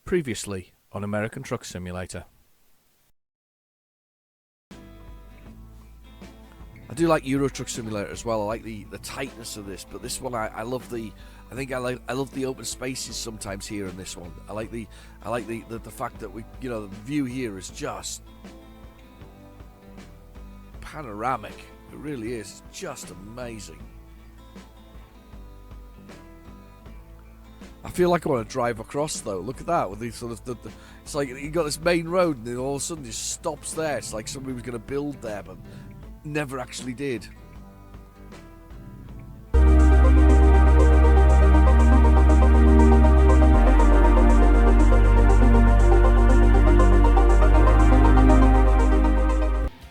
Previously on American Truck Simulator. I do like Euro Truck Simulator as well. I like the tightness of this, but this one I love the I love the open spaces sometimes here in this one. I like the fact that the view here is just panoramic. It really is. It's just amazing. I feel like I want to drive across though. Look at that with these sort of it's like you got this main road and then all of a sudden it just stops there. It's like somebody was going to build there but never actually did.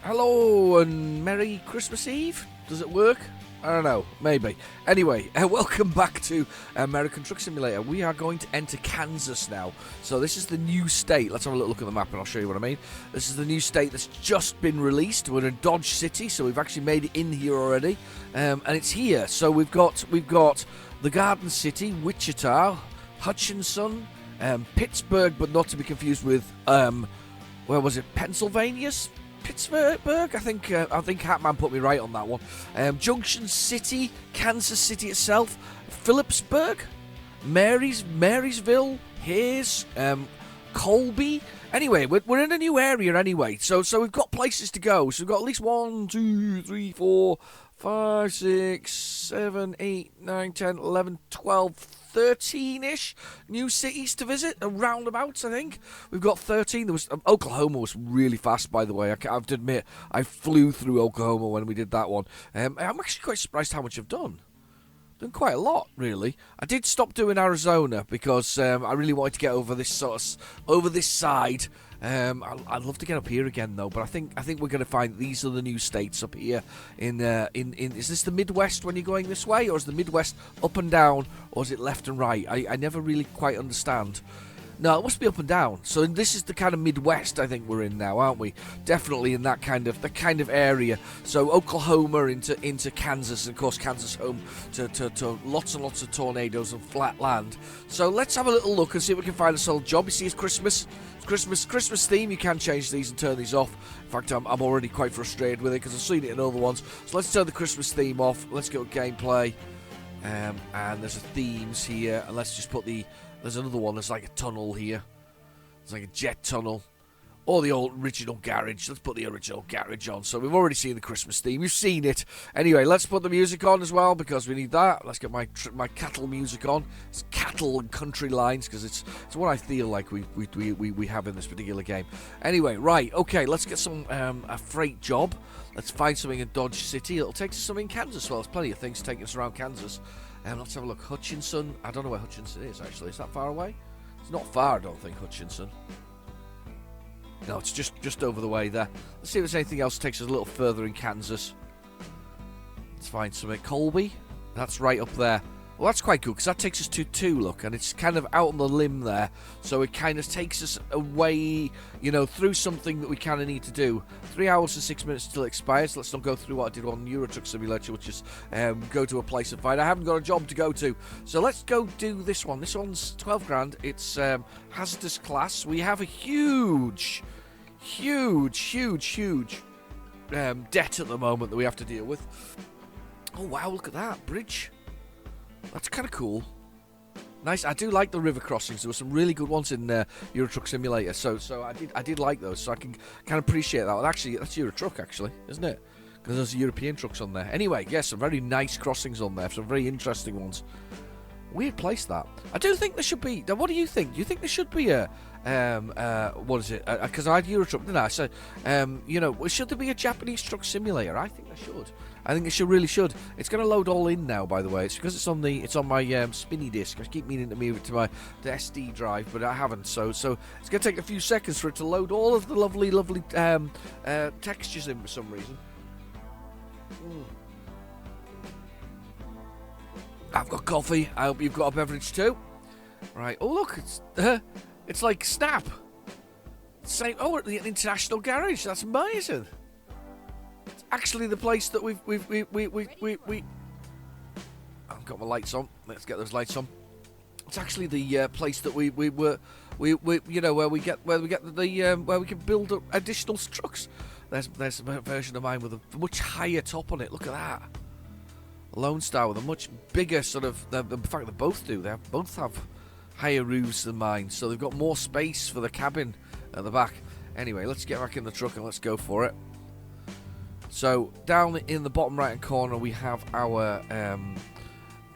Hello and Merry Christmas Eve. Does it work? I don't know, maybe. Anyway, welcome back to American Truck Simulator. We are going to enter Kansas now. So this is the new state. Let's have a little look at the map and I'll show you what I mean. This is the new state that's just been released. We're in Dodge City, so we've actually made it in here already. And it's here. So we've got the Garden City, Wichita, Hutchinson, Pittsburgh, but not to be confused with, where was it, Pennsylvania's? Pittsburgh, I think Hatman put me right on that one. Junction City, Kansas City itself, Phillipsburg, Marysville, Hayes, Colby. Anyway, we're in a new area anyway, so we've got places to go. So we've got at least 1, 2, 3, 4, 5, 6, 7, 8, 9, 10, 11, 12, 13-ish new cities to visit, roundabouts, I think. We've got 13. There was Oklahoma was really fast, by the way. I have to admit, I flew through Oklahoma when we did that one. I'm actually quite surprised how much I've done. Done quite a lot, really. I did stop doing Arizona because I really wanted to get over this side. I'd love to get up here again though, but I think we're going to find these are the new states up here. In is this the Midwest when you're going this way, or is the Midwest up and down, or is it left and right? I never really quite understand. No, it must be up and down. So this is the kind of Midwest I think we're in now, aren't we? Definitely in that kind of area. So Oklahoma into Kansas, and of course Kansas home to lots and lots of tornadoes and flat land. So let's have a little look and see if we can find a solid job. You see, it's Christmas theme. You can change these and turn these off. In fact, I'm already quite frustrated with it because I've seen it in other ones. So let's turn the Christmas theme off. Let's go to gameplay, and there's a themes here, and let's just put the. There's another one, there's like a tunnel here. It's like a jet tunnel. Or the old original garage. Let's put the original garage on. So we've already seen the Christmas theme. We've seen it. Anyway, let's put the music on as well because we need that. Let's get my cattle music on. It's cattle and country lines because it's what I feel like we have in this particular game. Anyway, right, okay, let's get some a freight job. Let's find something in Dodge City. It'll take us something in Kansas. Well, there's plenty of things taking us around Kansas. Let's have a look. Hutchinson. I don't know where Hutchinson is, actually. Is that far away? It's not far, I don't think, Hutchinson. No, it's just over the way there. Let's see if there's anything else that takes us a little further in Kansas. Let's find something. Colby. That's right up there. Well, that's quite good, because that takes us to 2, look, and it's kind of out on the limb there, so it kind of takes us away, through something that we kind of need to do. 3 hours and 6 minutes till it expires. Let's not go through what I did on Euro Truck Simulator, which is go to a place and find. I haven't got a job to go to, so let's go do this one. This one's 12 grand. It's hazardous class. We have a huge debt at the moment that we have to deal with. Oh, wow, look at that bridge. That's kind of cool. Nice. I do like the river crossings. There were some really good ones in Euro Truck Simulator. So I did like those. So I can kind of appreciate that. Well, actually, that's Euro Truck, actually, isn't it? Because there's European trucks on there. Anyway, yes, some very nice crossings on there. Some very interesting ones. Weird place, that. I do think there should be. Now, what do you think? Do you think there should be a what is it? Because I had Euro Truck, didn't I? So, should there be a Japanese truck simulator? I think there should. I think it really should. It's going to load all in now, by the way. It's because it's on my spinny disc. I keep meaning to move it to the SD drive, but I haven't. So it's going to take a few seconds for it to load all of the lovely textures in for some reason. I've got coffee. I hope you've got a beverage too. Right. Oh look, it's like Snap. Same. Oh, we're at the International Garage. That's amazing. It's actually the place that we. I've got my lights on. Let's get those lights on. It's actually the place that we were we you know, where we get the where we can build up additional trucks. There's a version of mine with a much higher top on it. Look at that. LoneStar with a much bigger sort of. In fact, they both do. They both have higher roofs than mine, so they've got more space for the cabin at the back. Anyway, let's get back in the truck and let's go for it. So down in the bottom right hand corner we have our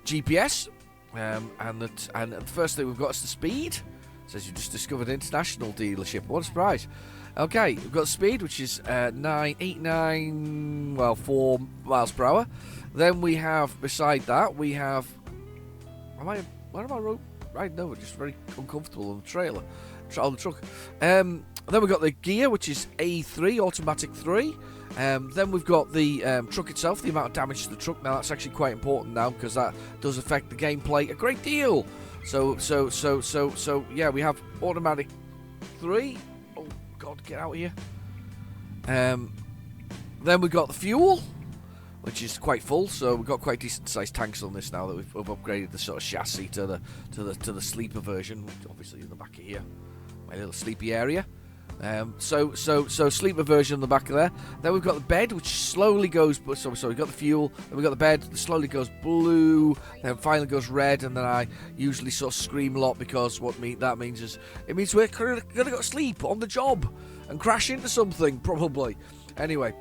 GPS, and the first thing we've got is the speed. It says you just discovered an international dealership. What a surprise! Okay, we've got speed, which is 4 miles per hour. Then we have, beside that, we have. Where am I riding over? Just very uncomfortable on the trailer, on the truck. Then we've got the gear, which is A3, automatic 3. Then we've got the truck itself, the amount of damage to the truck. Now that's actually quite important now because that does affect the gameplay a great deal. So yeah, we have automatic 3. Oh God, get out of here. Then we've got the fuel, which is quite full. So we've got quite decent sized tanks on this now that we've upgraded the sort of chassis to the sleeper version, which obviously in the back of here, my little sleepy area. So sleeper version on the back of there. Then we've got the bed, which slowly goes. So we've got the fuel. Then we've got the bed. That slowly goes blue. Then finally goes red. And then I usually sort of scream a lot because that means is it means we're gonna go to sleep on the job and crash into something probably. Anyway.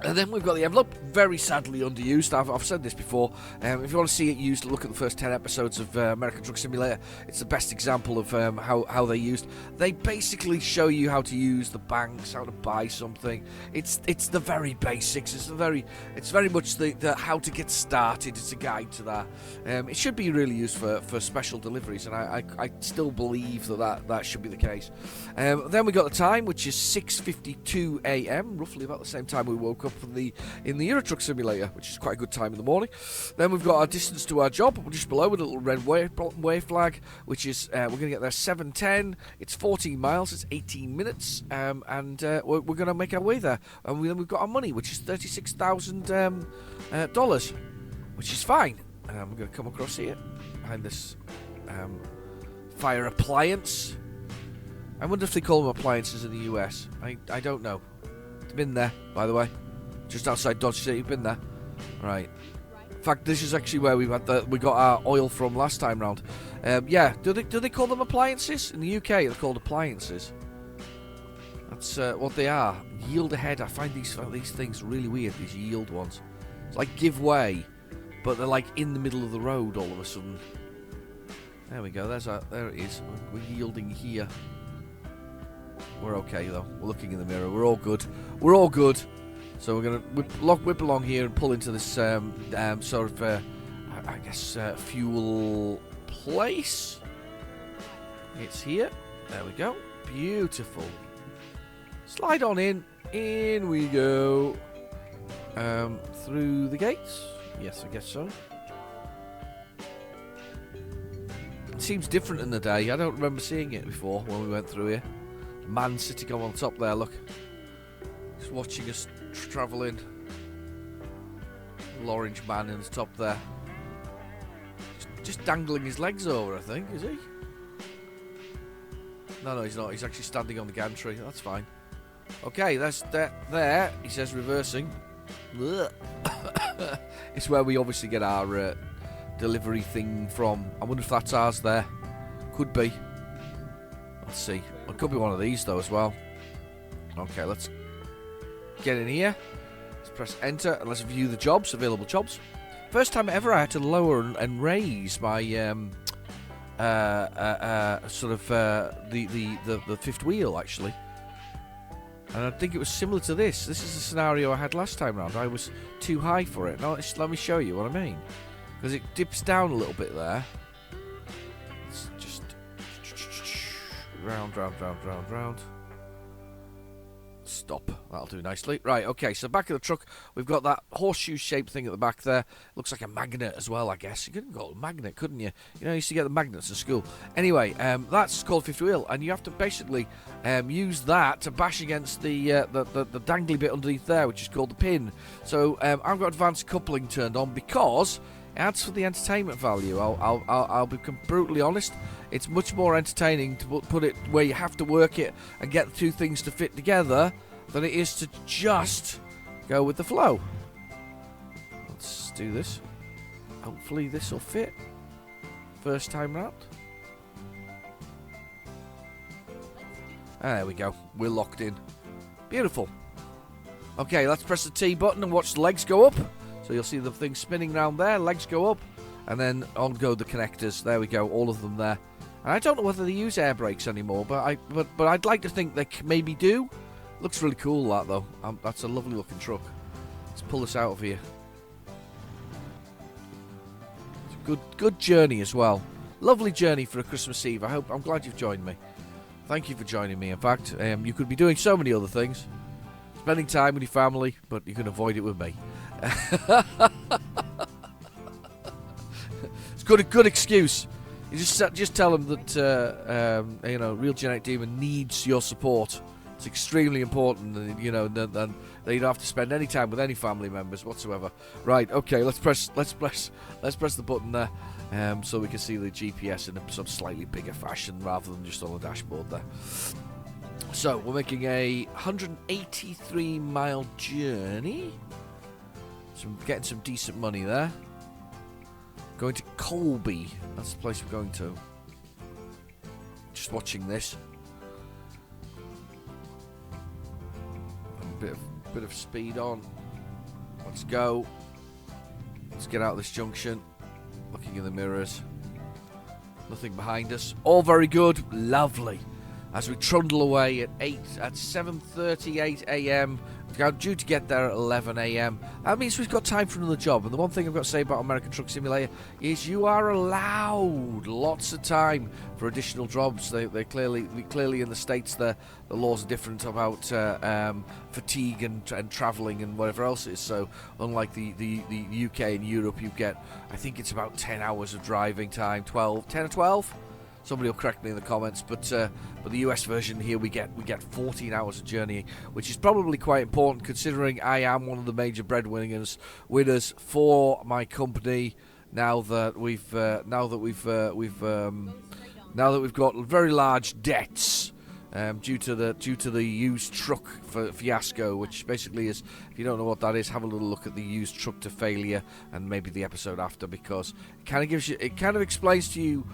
And then we've got the envelope, very sadly underused. I've said this before. If you want to see it used, look at the first 10 episodes of American Truck Simulator. It's the best example of how they're used. They basically show you how to use the banks, how to buy something. It's the very basics. It's very much the how to get started. It's a guide to that. It should be really used for special deliveries, and I still believe that should be the case. Then we got the time, which is 6:52 a.m., roughly about the same time we woke up in the Euro Truck Simulator, which is quite a good time in the morning. Then we've got our distance to our job, just below with a little red wave flag, which is we're going to get there 7:10. It's 14 miles. It's 18 minutes, and we're going to make our way there. And then we've got our money, which is $36,000, which is fine. We're going to come across here behind this fire appliance. I wonder if they call them appliances in the US. I don't know. It's been there, by the way. Just outside Dodge City, been there. Right. In fact, this is actually where we got our oil from last time round. Yeah, do they call them appliances? In the UK, they're called appliances. That's what they are. Yield ahead. I find these things really weird, these yield ones. It's like give way, but they're like in the middle of the road all of a sudden. There we go. There it is. We're yielding here. We're okay though. We're looking in the mirror. We're all good. We're all good. So we're gonna whip along here and pull into this sort of I guess fuel place. It's here. There we go. Beautiful. Slide on in. In we go. Through the gates. Yes, I guess so. It seems different in the day. I don't remember seeing it before when we went through here. Man sitting on top there, look. Just watching us travel in. Little orange man in the top there. Just dangling his legs over, I think, is he? No, he's not. He's actually standing on the gantry. That's fine. Okay, that's there. He says reversing. It's where we obviously get our delivery thing from. I wonder if that's ours there. Could be. Let's see. It could be one of these though as well. Okay, let's get in here. Let's press enter and let's view the jobs, available jobs. First time ever I had to lower and raise my sort of the fifth wheel actually. And I think it was similar to this. This is the scenario I had last time round. I was too high for it. Now let me show you what I mean. Because it dips down a little bit there. It's just round. Stop. That'll do nicely. Right, okay, so back of the truck, we've got that horseshoe-shaped thing at the back there. Looks like a magnet as well, I guess. You could have got a magnet, couldn't you? You know, you used to get the magnets at school. Anyway, that's called fifth wheel, and you have to basically use that to bash against the dangly bit underneath there, which is called the pin. So I've got advanced coupling turned on because It adds for the entertainment value. I'll be brutally honest. It's much more entertaining to put it where you have to work it and get the two things to fit together than it is to just go with the flow. Let's do this. Hopefully this will fit. First time round. There we go. We're locked in. Beautiful. Okay, let's press the T button and watch the legs go up. So you'll see the thing spinning around there. Legs go up. And then on go the connectors. There we go. All of them there. And I don't know whether they use air brakes anymore, but I'd like to think they maybe do. Looks really cool, that, though. That's a lovely looking truck. Let's pull this out of here. It's a good journey as well. Lovely journey for a Christmas Eve. I'm glad you've joined me. Thank you for joining me. In fact, you could be doing so many other things. Spending time with your family, but you can avoid it with me. It's good excuse. You just tell them that Real Genetic Demon needs your support. It's extremely important, and you don't have to spend any time with any family members whatsoever. Right? Okay. Let's press the button there, so we can see the GPS in some slightly bigger fashion rather than just on the dashboard there. So we're making a 183-mile journey. So we're getting some decent money there. Going to Colby. That's the place we're going to. Just watching this. A bit of speed on. Let's go. Let's get out of this junction. Looking in the mirrors. Nothing behind us. All very good. Lovely. As we trundle away at 7:38 a.m. Due to get there at 11 a.m. That means we've got time for another job. And the one thing I've got to say about American Truck Simulator is you are allowed lots of time for additional jobs. They clearly in the States the laws are different about fatigue and travelling and whatever else it is. So unlike the UK and Europe, you get, I think it's about 10 hours of driving time, 10 or 12. Somebody will correct me in the comments, but the US version here we get 14 hours of journeying, which is probably quite important considering I am one of the major breadwinners for my company. Now that we've got very large debts due to the used truck fiasco, which basically is, if you don't know what that is, have a little look at the used truck to failure and maybe the episode after, because it kind of explains to you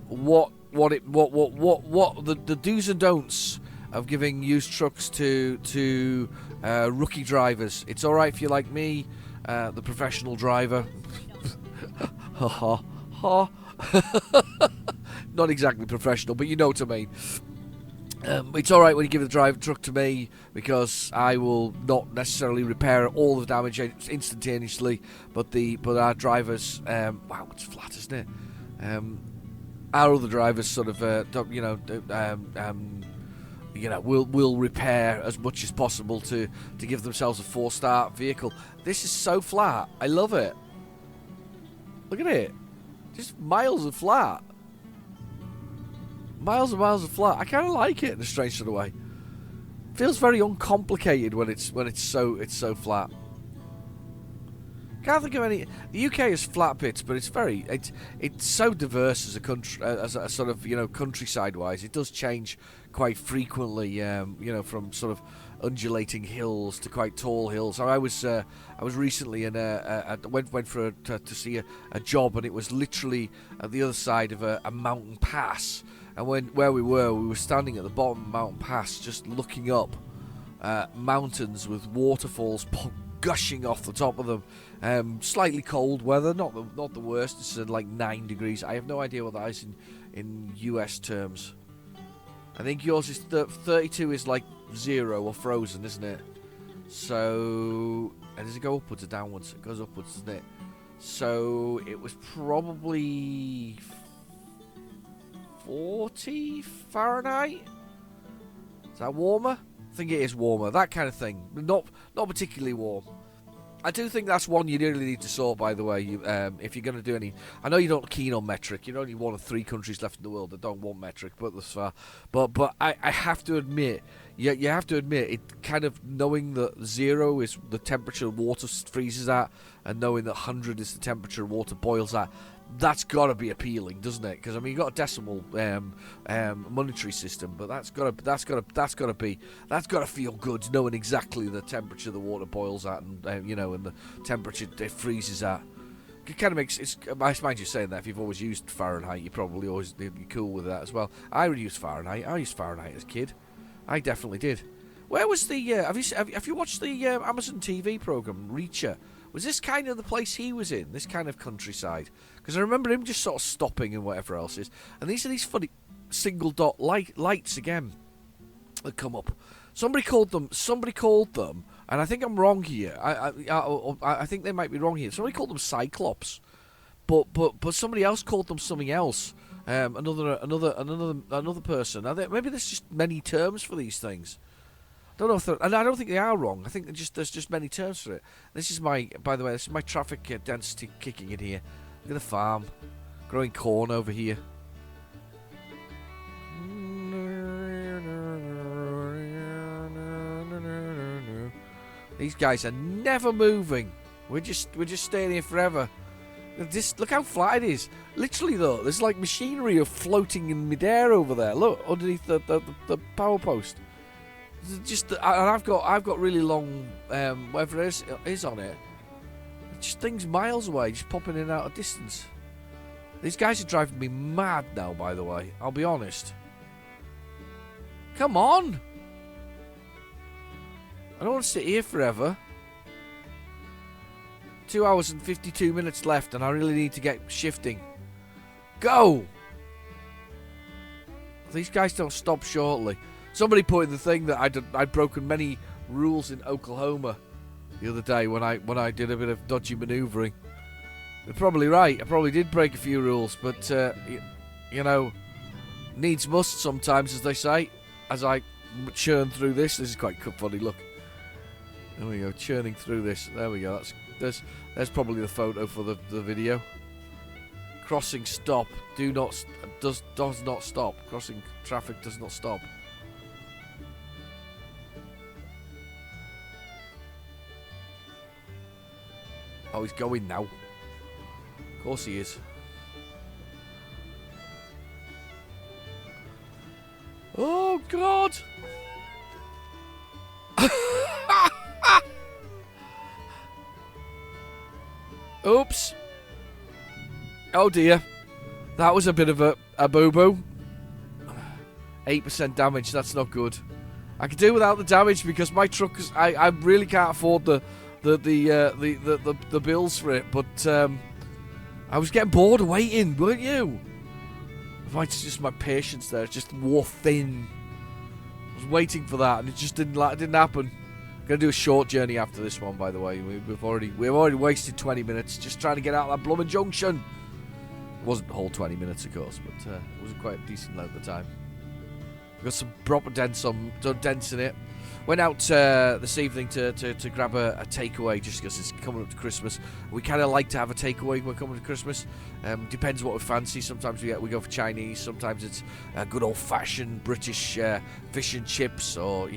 what the do's and don'ts of giving used trucks to rookie drivers. It's all right if you're like me, the professional driver. Ha ha ha. Not exactly professional, but you know what I mean. It's all right when you give the truck to me, because I will not necessarily repair all the damage instantaneously. But our drivers, wow, it's flat, isn't it? Our other drivers sort of, will repair as much as possible to give themselves a 4-star vehicle. This is so flat. I love it. Look at it. Just miles of flat. Miles and miles of flat. I kind of like it in a strange sort of way. Feels very uncomplicated when it's so flat. Can't think of any. The UK has flat bits, but it's so diverse as a country, as a sort of countryside wise. It does change quite frequently. From sort of undulating hills to quite tall hills. I was recently went to see a job, and it was literally at the other side of a mountain pass. And where we were standing at the bottom of the mountain pass, just looking up mountains with waterfalls gushing off the top of them. Slightly cold weather, not the worst. It's like 9 degrees. I have no idea what that is in US terms. I think yours is 32 is like 0 or frozen, isn't it? So, and does it go upwards or downwards? It goes upwards, doesn't it? So it was probably 40 Fahrenheit. Is that warmer? I think it is warmer. That kind of thing. Not particularly warm. I do think that's one you really need to sort, by the way, if you're going to do any... I know you're not keen on metric. You're only one of 3 countries left in the world that don't want metric, but thus far. But I have to admit, you have to admit, it kind of knowing that 0 is the temperature water freezes at, and knowing that 100 is the temperature water boils at, that's got to be appealing, doesn't it? Because I mean, you got a decimal monetary system, but that's got to feel good, knowing exactly the temperature the water boils at, and and the temperature it freezes at. It kind of makes I mind you saying that if you've always used Fahrenheit, you probably always be cool with that as well. I would use Fahrenheit. I used Fahrenheit as a kid. I definitely did. Where was the? Have you watched the Amazon TV program Reacher? Was this kind of the place he was in? This kind of countryside? Because I remember him just sort of stopping and whatever else is. And these are these funny single dot lights again that come up. Somebody called them, and I think I'm wrong here. I think they might be wrong here. Somebody called them Cyclops, but somebody else called them something else. Another person. Maybe there's just many terms for these things. Don't know if and I don't think they are wrong. I think there's just many terms for it. This is my traffic density kicking in here. Look at the farm, growing corn over here. These guys are never moving. We're just staying here forever. Just look how flat it is. Literally though, there's like machinery floating in midair over there. Look underneath the power post. And I've got really long whatever it is on it. Just things miles away, just popping in and out of distance. These guys are driving me mad now, by the way. I'll be honest. Come on! I don't want to sit here forever. 2 hours and 52 minutes left, and I really need to get shifting. Go! These guys don't stop shortly. Somebody put in the thing that I'd broken many rules in Oklahoma the other day when I did a bit of dodgy manoeuvring. They're probably right. I probably did break a few rules, but needs must sometimes, as they say. As I churn through this is quite funny. Look, there we go, churning through this. There we go. There's probably the photo for the video. Crossing stop. Does not stop. Crossing traffic does not stop. Oh, he's going now. Of course he is. Oh, God! Oops. Oh, dear. That was a bit of a boo-boo. 8% damage, that's not good. I could do without the damage because my truck is... I really can't afford the bills for it, but I was getting bored of waiting, weren't you? It's just my patience there. It just wore thin. I was waiting for that, and it just didn't happen. I'm gonna do a short journey after this one, by the way. We've already wasted 20 minutes just trying to get out of that blooming junction. It wasn't the whole 20 minutes, of course, but it was quite a decent length of time. We've got some proper dents in it. Went out this evening to grab a takeaway just because it's coming up to Christmas. We kind of like to have a takeaway when we're coming to Christmas. Depends what we fancy. Sometimes we go for Chinese. Sometimes it's good old-fashioned British fish and chips, or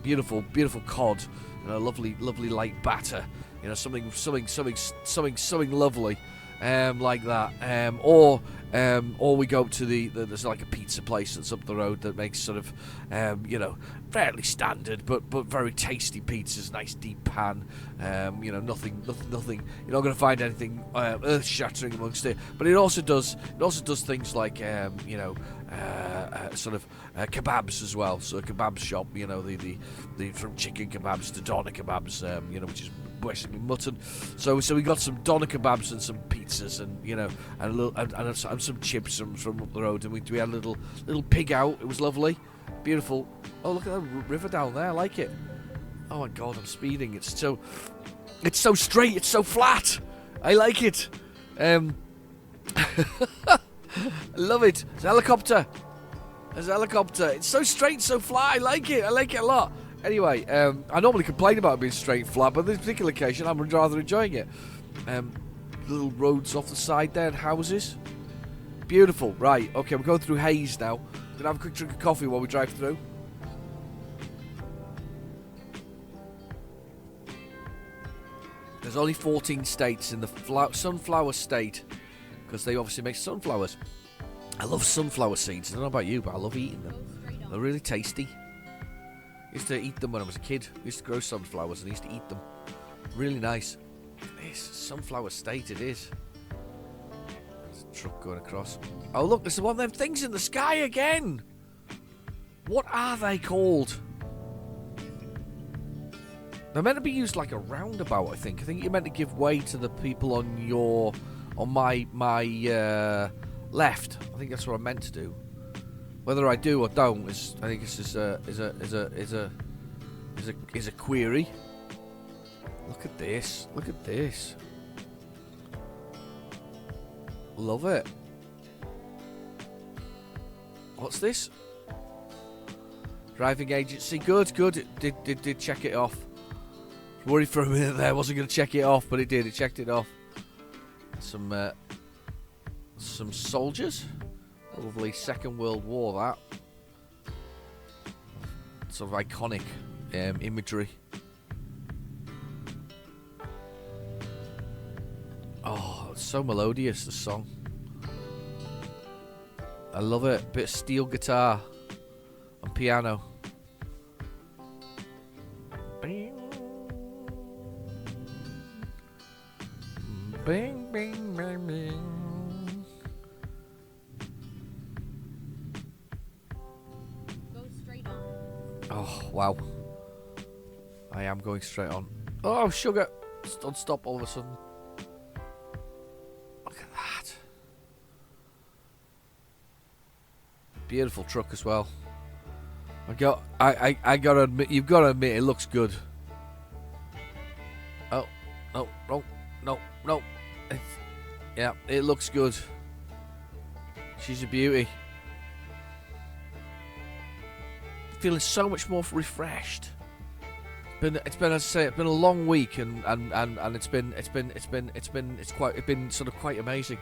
beautiful cod, lovely light batter. Something lovely. Like that, or we go to there's like a pizza place that's up the road that makes sort of fairly standard but very tasty pizzas, nice deep pan. Nothing. You're not going to find anything earth shattering amongst it, but it also does things like kebabs as well. So a kebab shop, the from chicken kebabs to doner kebabs, which is basically mutton. So we got some doner kebabs and some pizzas, and and some chips from up the road, and we had a little pig out. It was lovely, beautiful. Oh, look at that river down there. I like it. Oh my God, I'm speeding. It's so straight. It's so flat. I like it. I love it. It's a helicopter. It's so straight, so flat. I like it a lot. Anyway, I normally complain about it being straight and flat, but this particular occasion I'm rather enjoying it. Little roads off the side there and houses. Beautiful. Right, okay, we're going through Hayes now. We're going to have a quick drink of coffee while we drive through. There's only 14 states in the sunflower state, because they obviously make sunflowers. I love sunflower seeds. I don't know about you, but I love eating them. They're really tasty. I used to eat them when I was a kid. I used to grow sunflowers and I used to eat them. Really nice. This sunflower state it is. There's a truck going across. Oh look, there's one of them things in the sky again. What are they called? They're meant to be used like a roundabout, I think. I think you're meant to give way to the people on my left. I think that's what I'm meant to do. Whether I do or don't I think this is a query. Look at this. Look at this. Love it. What's this? Driving agency. Good, good. It did check it off. Worried for a minute there. Wasn't going to check it off, but it did. It checked it off. Some soldiers. Probably Second World War, that. Sort of iconic imagery. Oh, it's so melodious, the song. I love it. Bit of steel guitar and piano. Bing, bing, bing, bing, bing. Oh, wow. I am going straight on. Oh, sugar. Don't stop all of a sudden. Look at that. Beautiful truck as well. I gotta admit, you've got to admit, it looks good. Oh, no. Yeah, it looks good. She's a beauty. Feeling so much more refreshed. It's been as I say, it's been a long week, and it's been sort of quite amazing.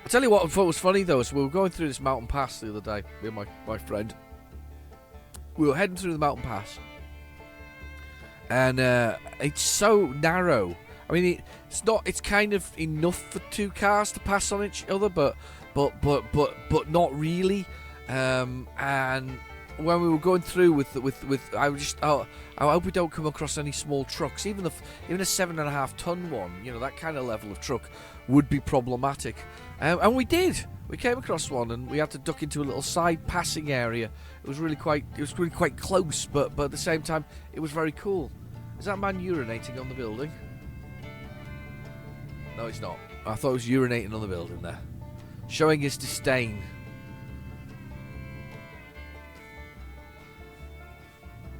I tell you what I thought was funny though, is we were going through this mountain pass the other day with my friend. We were heading through the mountain pass, and it's so narrow. I mean, it's kind of enough for two cars to pass on each other, but not really. And when we were going through with I hope we don't come across any small trucks. Even a 7.5 ton one, you know, that kind of level of truck would be problematic. And we did. We came across one, and we had to duck into a little side passing area. It was really quite close, but at the same time, it was very cool. Is that man urinating on the building? No, it's not. I thought he was urinating on the building there, showing his disdain.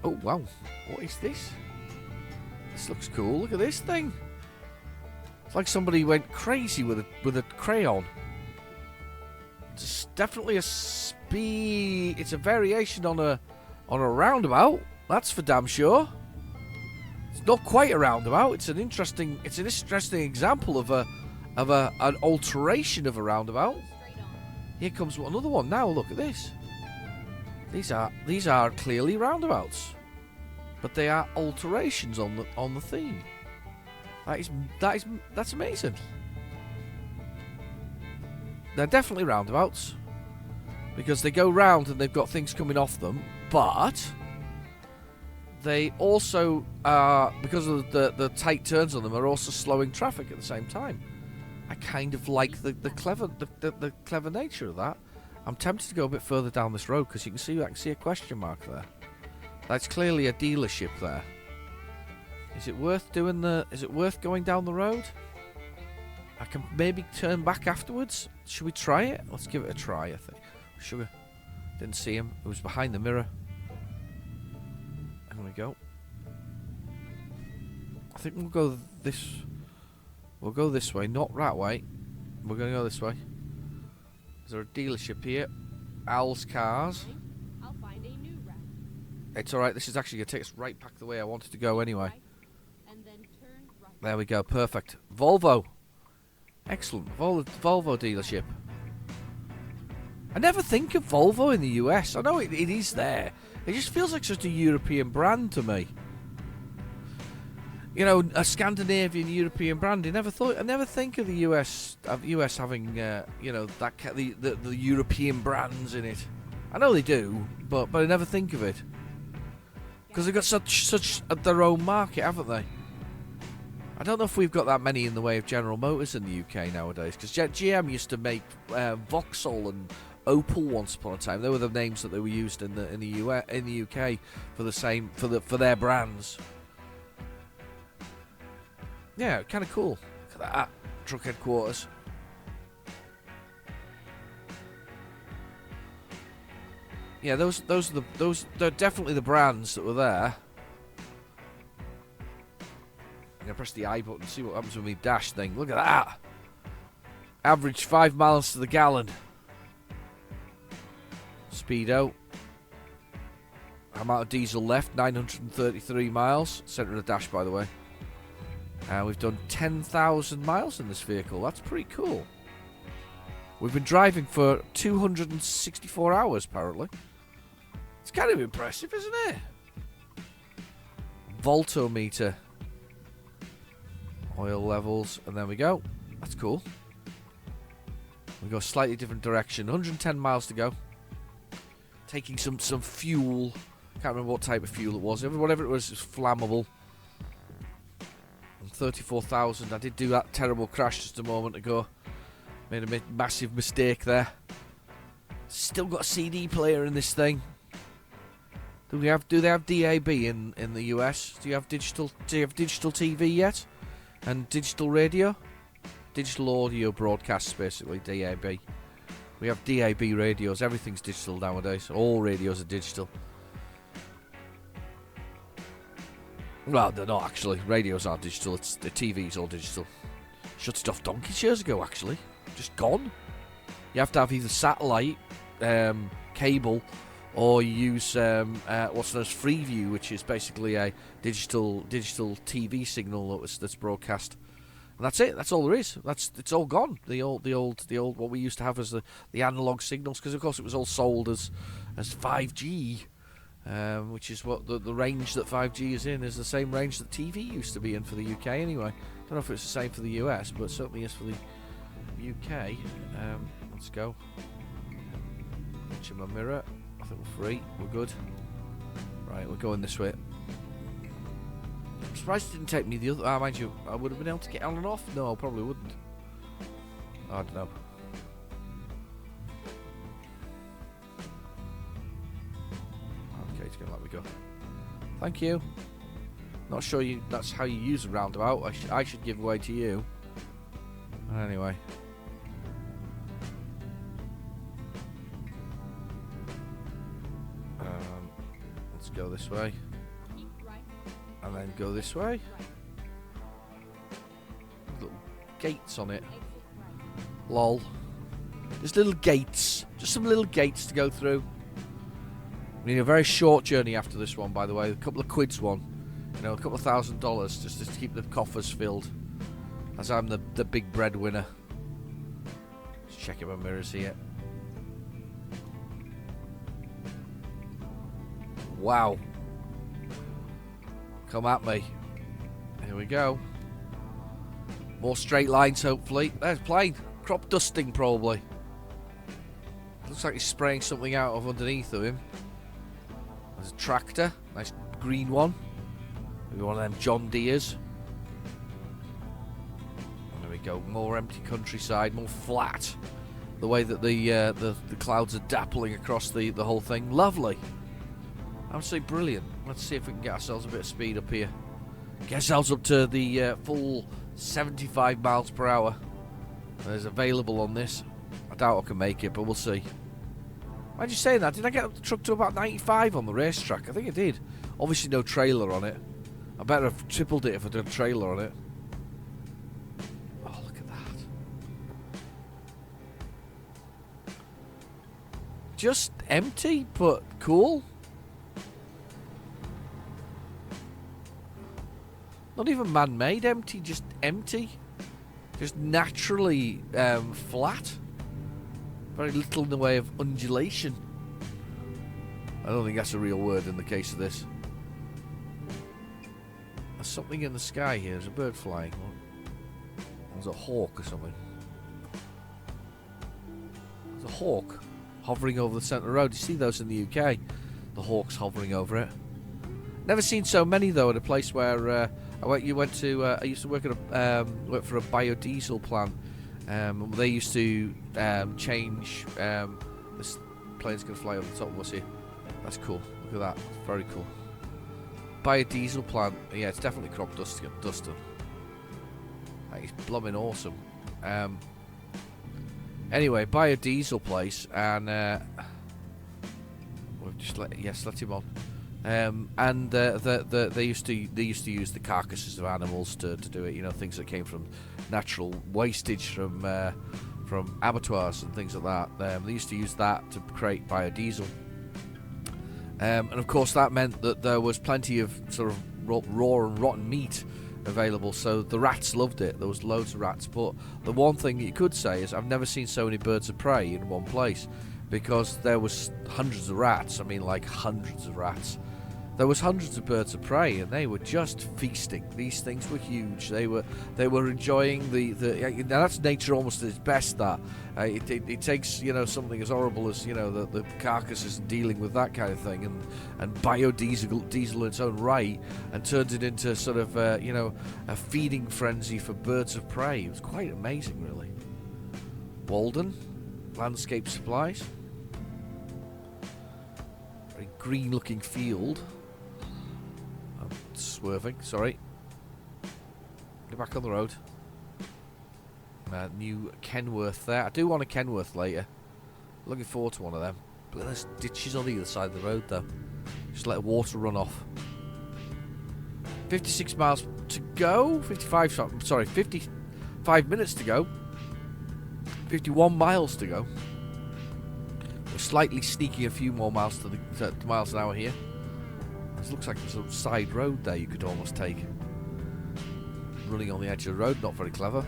Oh wow, what is this? This looks cool. Look at this thing. It's like somebody went crazy with a crayon. It's definitely a speed. It's a variation on a roundabout. That's for damn sure. It's not quite a roundabout. It's an interesting example of an alteration of a roundabout. Here comes another one. Now look at this. These are clearly roundabouts, but they are alterations on the theme. That's amazing. They're definitely roundabouts because they go round and they've got things coming off them, but they also are, because of the tight turns on them, are also slowing traffic at the same time. I kind of like the clever nature of that. I'm tempted to go a bit further down this road because I can see a question mark there. That's clearly a dealership there. Is it worth going down the road? I can maybe turn back afterwards. Should we try it? Let's give it a try, I think. Sugar. Didn't see him. It was behind the mirror. There we go. I think we'll go this way, not that way. We're going to go this way. Is there a dealership here? Al's Cars. I'll find a new route. It's alright, this is actually going to take us right back the way I wanted to go anyway. Right, and then turn right. There we go, perfect. Volvo. Excellent. Volvo dealership. I never think of Volvo in the US. I know it is there. It just feels like such a European brand to me. You know, a Scandinavian European brand. I never think of the US having you know, that the European brands in it. I know they do, but I never think of it because they've got such their own market, haven't they? I don't know if we've got that many in the way of General Motors in the UK nowadays, because GM used to make Vauxhall and Opel once upon a time. They were the names that they were used in the UK for the same for their brands. Yeah, kind of cool. Look at that truck headquarters. Yeah, those they're definitely the brands that were there. I'm gonna press the I button and see what happens with me dash thing. Look at that. Average 5 miles to the gallon. Speedo. Amount of diesel left, 933 miles. Centre of the dash, by the way. We've done 10,000 miles in this vehicle. That's pretty cool. We've been driving for 264 hours, apparently. It's kind of impressive, isn't it? Voltometer. Oil levels, and there we go. That's cool. We go a slightly different direction. 110 miles to go. Taking some fuel. Can't remember what type of fuel it was. Whatever it was flammable. And 34,000. I did do that terrible crash just a moment ago. Made a massive mistake there. Still got a CD player in this thing. Do they have DAB in the US? Do you have digital TV yet? And digital radio? Digital audio broadcasts, basically, DAB. We have DAB radios. Everything's digital nowadays. All radios are digital. Well, they're not actually. Radios are digital. It's the TV's all digital. Shut it off donkeys years ago, actually. Just gone. You have to have either satellite, cable, or you use what's known as Freeview, which is basically a digital TV signal that's broadcast. And that's it. That's all there is. It's all gone. The old what we used to have as the analog signals, because of course it was all sold as 5G. Which is what the range that 5G is in is the same range that TV used to be in for the UK anyway. Don't know if it's the same for the US, but it certainly is for the UK. Let's go. Watching my mirror. I think we're free. We're good. Right, we're going this way. I'm surprised it didn't take me the other. Mind you, I would have been able to get on and off. No, I probably wouldn't. I don't know. Let me go. Thank you. Not sure that's how you use a roundabout. I should give way to you. Anyway. Let's go this way. And then go this way. Little gates on it. Lol. There's little gates. Just some little gates to go through. We need a very short journey after this one, by the way. A couple of quids one. You know, a couple of $1,000 just to keep the coffers filled. As I'm the big breadwinner. Just checking my mirrors here. Wow. Come at me. Here we go. More straight lines, hopefully. There's plane. Crop dusting, probably. Looks like he's spraying something out of underneath of him. There's a tractor, nice green one. Maybe one of them John Deeres. There we go, more empty countryside, more flat. The way that the clouds are dappling across the whole thing, lovely. Absolutely brilliant. Let's see if we can get ourselves a bit of speed up here. Get ourselves up to the full 75 miles per hour. That is available on this. I doubt I can make it, but we'll see. Why'd you say that? Did I get the truck to about 95 on the racetrack? I think I did. Obviously no trailer on it. I better have tripled it if I did a trailer on it. Oh, look at that. Just empty, but cool. Not even man-made empty, just empty. Just naturally flat. Very little in the way of undulation. I don't think that's a real word in the case of this. There's something in the sky here. There's a bird flying. There's a hawk or something. There's a hawk hovering over the centre of the road. You see those in the UK? The hawks hovering over it. Never seen so many though at a place where I used to work at work for a biodiesel plant. They used to change. This plane's gonna fly over the top of us here. That's cool. Look at that. It's very cool. Biodiesel plant. Yeah, it's definitely crop dusting. That is blooming awesome. Anyway, biodiesel place, and we've just let him on. And they used to use the carcasses of animals to do it. You know, things that came from natural wastage from abattoirs and things like that. They used to use that to create biodiesel. And of course that meant that there was plenty of sort of raw and rotten meat available, so the rats loved it. There was loads of rats, but the one thing that you could say is I've never seen so many birds of prey in one place, because there was hundreds of rats. I mean, like hundreds of rats. There was hundreds of birds of prey, and they were just feasting. These things were huge. They were enjoying the now that's nature almost at its best. That it takes, you know, something as horrible as, you know, the carcasses and dealing with that kind of thing, and biodiesel in its own right, and turns it into sort of you know, a feeding frenzy for birds of prey. It was quite amazing, really. Walden Landscape Supplies. Very green-looking field. Swerving, sorry. Get back on the road. New Kenworth there. I do want a Kenworth later. Looking forward to one of them. But there's ditches on the other side of the road though. Just let the water run off. 56 miles to go. 55 minutes to go. 51 miles to go. We're slightly sneaking a few more miles to miles an hour here. This looks like a sort of side road there you could almost take. Running on the edge of the road, not very clever.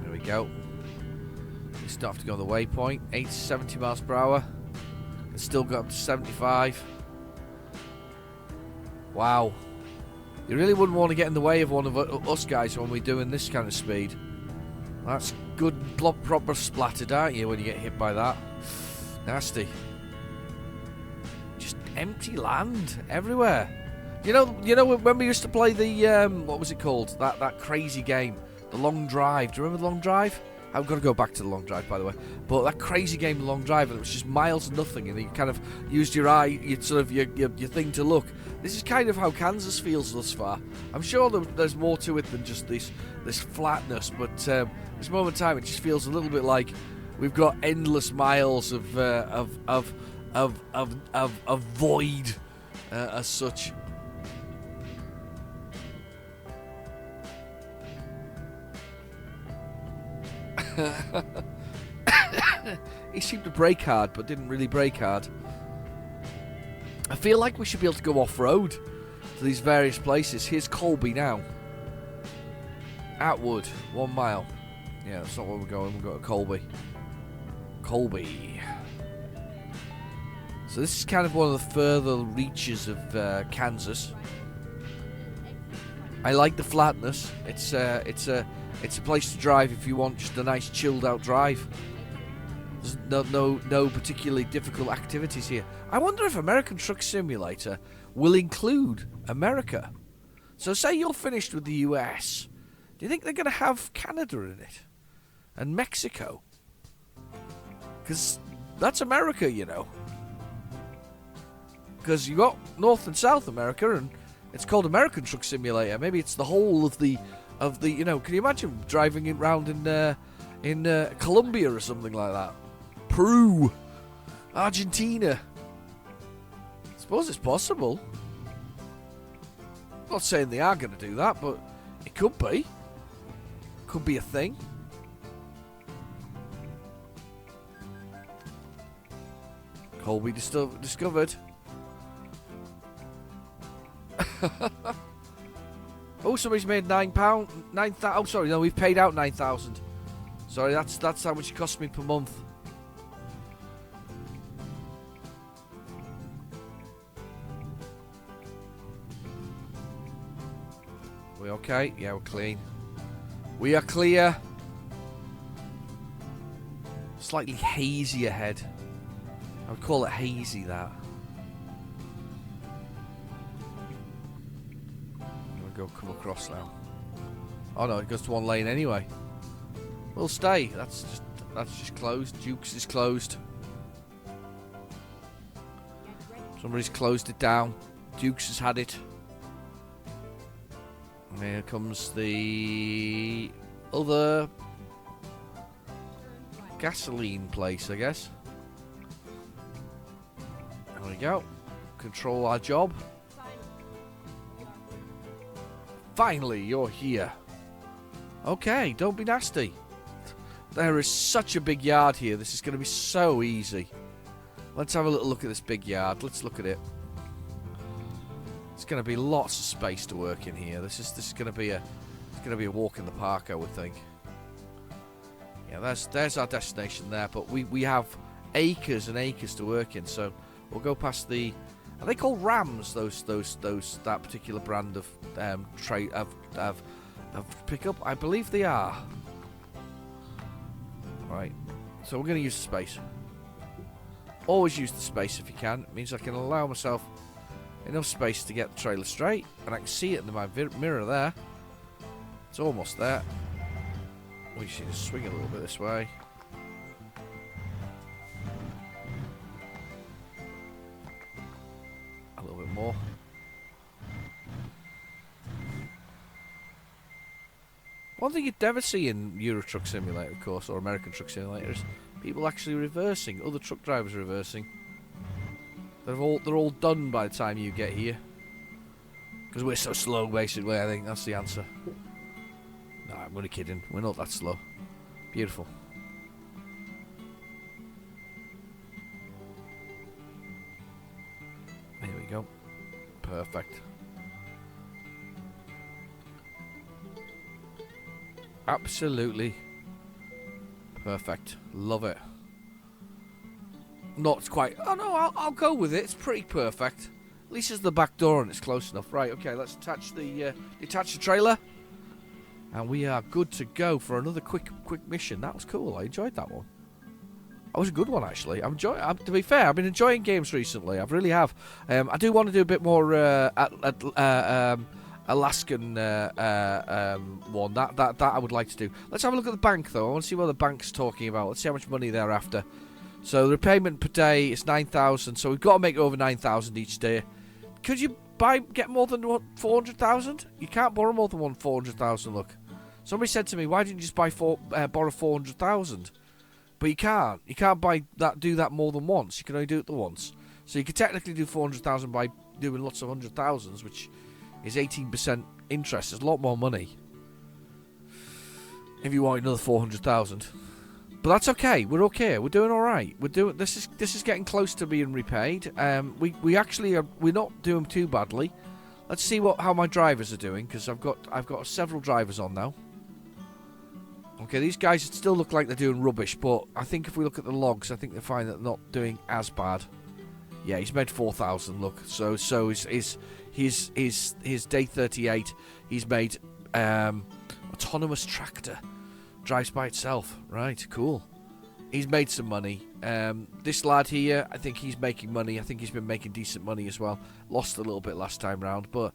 There we go. You still have to go on the waypoint. 80 to 70 miles per hour. It's still got up to 75. Wow. You really wouldn't want to get in the way of one of us guys when we're doing this kind of speed. That's good, proper splattered, aren't you, when you get hit by that? Nasty. Just empty land everywhere. You know when we used to play the what was it called? That crazy game, the Long Drive. Do you remember the Long Drive? I've got to go back to the Long Drive, by the way. But that crazy game, the Long Drive, and it was just miles of nothing, and you kind of used your eye, your thing to look. This is kind of how Kansas feels thus far. I'm sure there's more to it than just this flatness, but this moment in time, it just feels a little bit like we've got endless miles of void as such. He seemed to brake hard, but didn't really brake hard. I feel like we should be able to go off-road to these various places. Here's Colby now. Atwood, 1 mile. Yeah, that's not where we're going. We've got to Colby. Colby. So this is kind of one of the further reaches of Kansas. I like the flatness. It's a place to drive if you want just a nice chilled out drive. There's no particularly difficult activities here. I wonder if American Truck Simulator will include America. So say you're finished with the US. Do you think they're going to have Canada in it? And Mexico? Because that's America, you know. Because you got North and South America, and it's called American Truck Simulator. Maybe it's the whole of the you know. Can you imagine driving it around in Colombia or something like that? Peru, Argentina. I suppose it's possible. I'm not saying they are going to do that, but it could be. Could be a thing. Colby discovered. Oh, somebody's made £9. 9,000. Oh, sorry, no, we've paid out 9,000. Sorry, that's how much it costs me per month. We okay? Yeah, we're clean. We are clear. Slightly hazy ahead. I would call it hazy, that. I'm going to come across now. Oh no, it goes to one lane anyway. We'll stay. That's just closed. Duke's is closed. Somebody's closed it down. Duke's has had it. And here comes the other gasoline place, I guess. There we go. Control our job. Finally, you're here. Okay, don't be nasty. There is such a big yard here. This is going to be so easy. Let's have a little look at this big yard. Let's look at it. It's going to be lots of space to work in here. This is going to be a walk in the park, I would think. Yeah, there's our destination there. But we have acres and acres to work in. So we'll go past the. Are they called Rams? That particular brand of pickup? I believe they are. Right. So we're going to use the space. Always use the space if you can. It means I can allow myself enough space to get the trailer straight, and I can see it in my mirror there. It's almost there. We just need to swing a little bit this way. A little bit more. One thing you'd never see in Euro Truck Simulator, of course, or American Truck Simulator, is people actually reversing. Other truck drivers reversing. They're all done by the time you get here. Because we're so slow, basically, I think that's the answer. No, I'm only kidding. We're not that slow. Beautiful. Here we go. Perfect. Absolutely perfect. Love it. Not quite. Oh no, I'll go with it. It's pretty perfect. At least it's the back door and it's close enough. Right. Okay. Let's attach the trailer, and we are good to go for another quick mission. That was cool. I enjoyed that one. That was a good one, actually. To be fair, I've been enjoying games recently. I really have. I do want to do a bit more Alaskan one. That I would like to do. Let's have a look at the bank, though. I want to see what the bank's talking about. Let's see how much money they're after. So the repayment per day is 9,000. So we've got to make over 9,000 each day. Could you get more than 400,000? You can't borrow more than 400,000. Look, somebody said to me, "Why didn't you just borrow 400,000?" But you can't. You can't do that more than once. You can only do it the once. So you could technically do 400,000 by doing lots of 100,000s, which is 18% interest. It's a lot more money if you want another 400,000. But that's okay. We're okay. We're doing all right. This is getting close to being repaid. We're not doing too badly. Let's see how my drivers are doing, because I've got several drivers on now. Okay, these guys still look like they're doing rubbish, but I think if we look at the logs, I think they find that they're not doing as bad. Yeah, he's made 4,000. Look, so his day 38. He's made autonomous tractor. Drives by itself. Right, cool. He's made some money. This lad here, I think he's making money. I think he's been making decent money as well. Lost a little bit last time round, but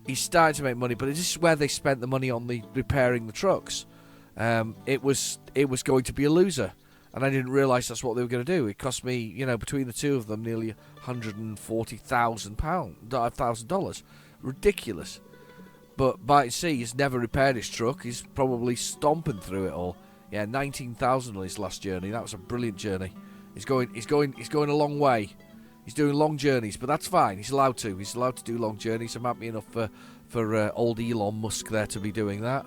he's starting to make money. But this is where they spent the money on the repairing the trucks. It was going to be a loser, and I didn't realise that's what they were going to do. It cost me, between the two of them, nearly $140,000. Ridiculous. But by sea, he's never repaired his truck. He's probably stomping through it all. Yeah, 19,000 on his last journey. That was a brilliant journey. He's going a long way. He's doing long journeys, but that's fine. He's allowed to. He's allowed to do long journeys. I'm happy enough for old Elon Musk there to be doing that.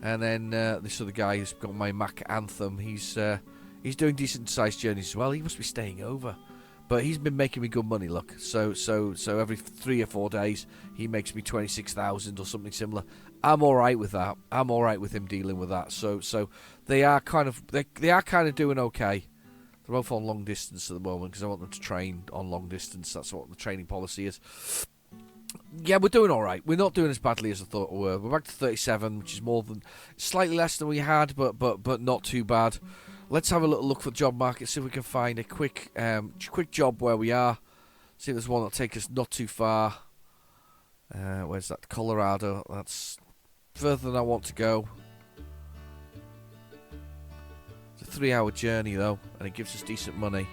And then this other guy who's got my Mac Anthem. He's doing decent sized journeys as well. He must be staying over. But he's been making me good money, look. So every 3 or 4 days, he makes me 26,000 or something similar. I'm all right with that. I'm all right with him dealing with that. So they are kind of doing okay. They're both on long distance at the moment because I want them to train on long distance. That's what the training policy is. Yeah, we're doing all right. We're not doing as badly as I thought we were. We're back to 37, which is slightly less than we had, but not too bad. Let's have a little look for the job market, see if we can find a quick job where we are. See if there's one that'll take us not too far. Where's that? Colorado. That's further than I want to go. It's a 3-hour journey though, and it gives us decent money.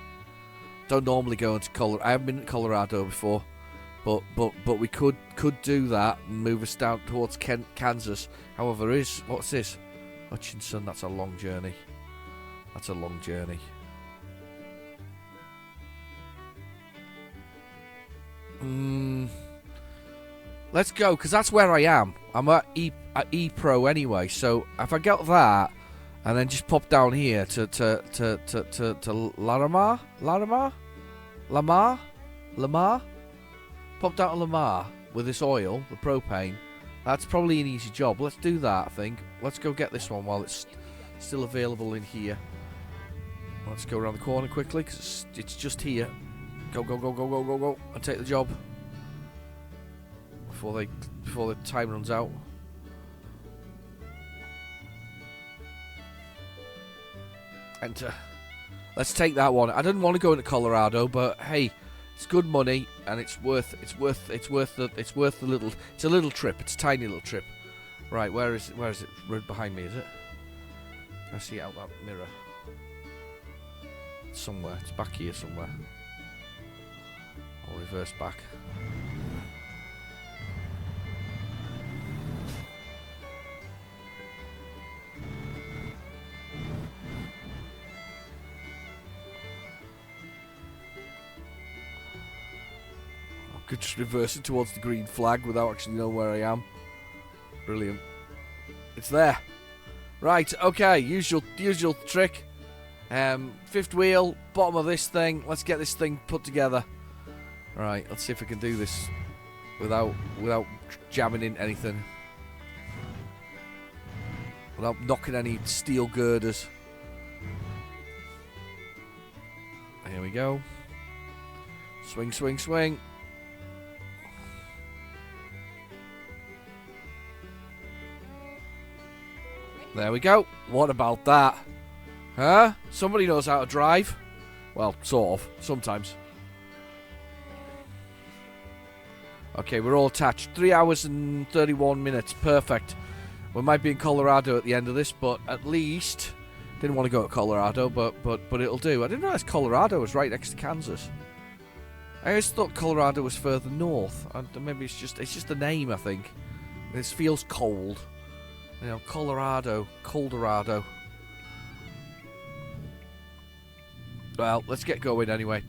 Don't normally go into Colorado. I haven't been to Colorado before, but we could do that and move us down towards Kansas. However, what's this? Hutchinson. That's a long journey. That's a long journey. Let's go, because that's where I am. I'm at E Pro anyway, so if I get that and then just pop down here to Lamar, pop down to Lamar with this oil, the propane. That's probably an easy job. Let's do that, I think. Let's go get this one while it's still available in here. Let's go around the corner quickly, because it's just here. Go, and take the job before the time runs out. Enter. Let's take that one. I didn't want to go into Colorado, but hey, it's good money and it's worth the little. It's a little trip. It's a tiny little trip. Right, where is it? Right behind me, is it? I see it out that mirror. Somewhere. It's back here somewhere. I'll reverse back. I could just reverse it towards the green flag without actually knowing where I am. Brilliant. It's there. Right, okay, usual trick. Fifth wheel, bottom of this thing. Let's get this thing put together. Right, let's see if we can do this without jamming in anything. Without knocking any steel girders. Here we go. Swing, swing, swing. There we go. What about that? Huh? Somebody knows how to drive. Well, sort of. Sometimes. Okay, we're all attached. 3 hours and 31 minutes. Perfect. We might be in Colorado at the end of this, but at least... Didn't want to go to Colorado, but it'll do. I didn't realize Colorado was right next to Kansas. I always thought Colorado was further north. Maybe it's just the name, I think. This feels cold. You know, Colorado. Well, let's get going anyway.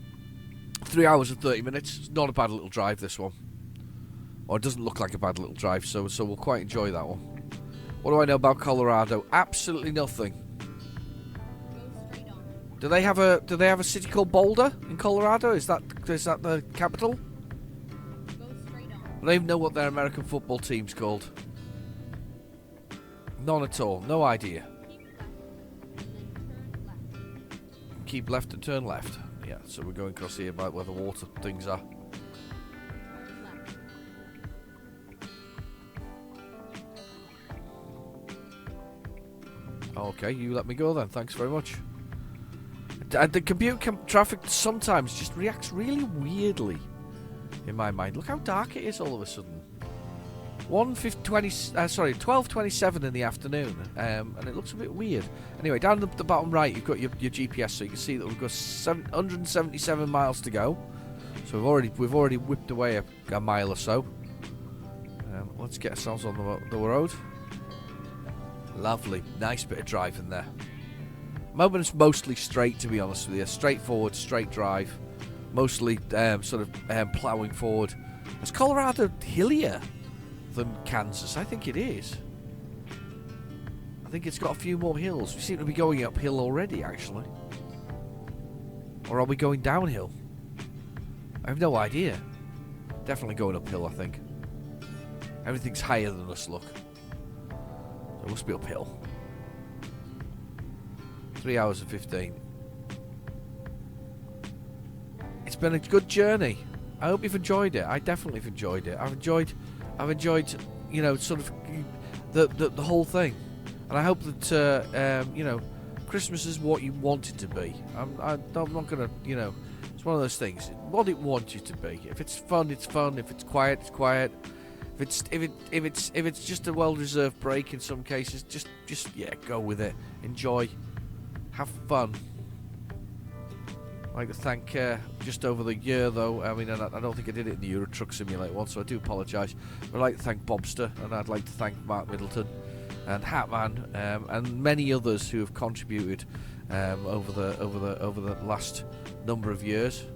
3 hours and 30 minutes. It's not a bad little drive, this one. Or it doesn't look like a bad little drive, so we'll quite enjoy that one. What do I know about Colorado? Absolutely nothing. Go straight on. Do they have a city called Boulder in Colorado? Is that the capital? Go straight on. I don't even know what their American football team's called. None at all. No idea. Keep left and then turn left. Keep left and turn left. Yeah, so we're going across here by where the water things are. Turn left. Okay, you let me go then. Thanks very much. The computer traffic sometimes just reacts really weirdly in my mind. Look how dark it is all of a sudden. 12:27 in the afternoon, and it looks a bit weird. Anyway, down the bottom right, you've got your GPS, so you can see that we've got 177 miles to go. So we've already whipped away a mile or so. Let's get ourselves on the road. Lovely, nice bit of driving there. I'm hoping it's mostly straight, to be honest with you. Straightforward, straight drive. Mostly ploughing forward. Is Colorado hillier than Kansas? I think it is. I think it's got a few more hills. We seem to be going uphill already, actually. Or are we going downhill? I have no idea. Definitely going uphill, I think. Everything's higher than us, look. So it must be uphill. 3 hours and 15. It's been a good journey. I hope you've enjoyed it. I definitely have enjoyed it. I've enjoyed, you know, sort of the whole thing. And I hope that, you know, Christmas is what you want it to be. I'm not gonna, you know, it's one of those things. What it wants you to be. If it's fun, it's fun. If it's quiet, it's quiet. If it's just a well-deserved break in some cases, just yeah, go with it. Enjoy. Have fun. I'd like to thank, just over the year though, I mean, I don't think I did it in the Euro Truck Simulator one, so I do apologise. But I'd like to thank Bobster, and I'd like to thank Mark Middleton, and Hatman, and many others who have contributed over the last number of years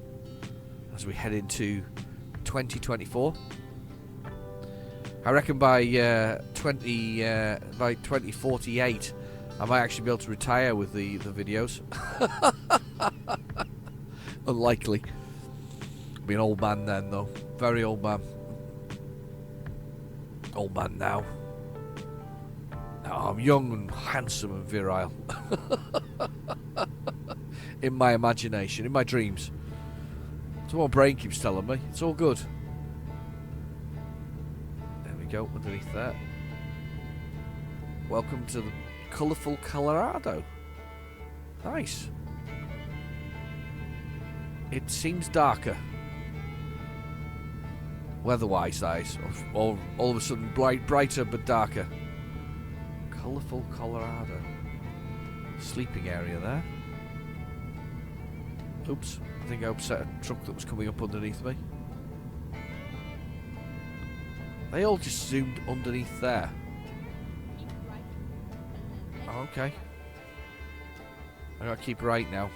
as we head into 2024. I reckon by 2048, I might actually be able to retire with the videos. Unlikely. Be an old man then, though. Very old man. Old man now. No, I'm young and handsome and virile. In my imagination, in my dreams. That's what my brain keeps telling me. It's all good. There we go, underneath that. Welcome to the colourful Colorado. Nice. It seems darker. Weather-wise, that is. All of a sudden, brighter but darker. Colourful Colorado. Sleeping area there. Oops. I think I upset a truck that was coming up underneath me. They all just zoomed underneath there. Oh, okay. I gotta keep right now.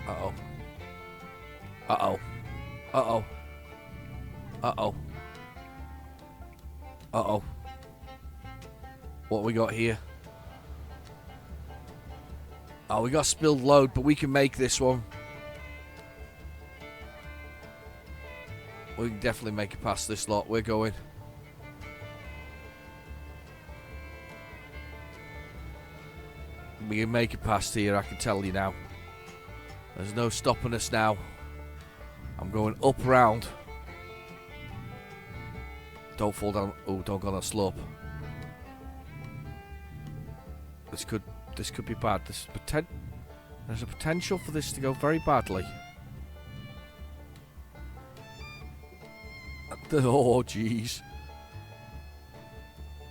Uh-oh. Uh-oh. Uh-oh. Uh-oh. Uh-oh. What we got here? Oh, we got spilled load, but we can make this one. We can definitely make it past this lot. We're going. We can make it past here, I can tell you now. There's no stopping us now. I'm going up round. Don't fall down. Oh, don't go on that slope. This could be bad. There's a potential for this to go very badly. Oh, jeez.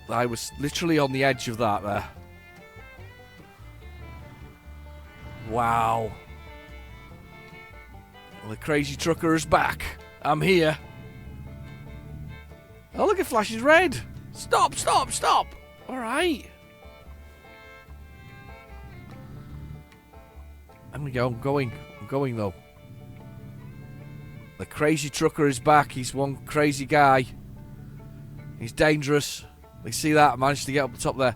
I was literally on the edge of that there. Wow. The crazy trucker is back. I'm here. Oh, look, it flashes red. Stop, stop, stop. All right. I'm going though. The crazy trucker is back. He's one crazy guy. He's dangerous. You see that? I managed to get up the top there.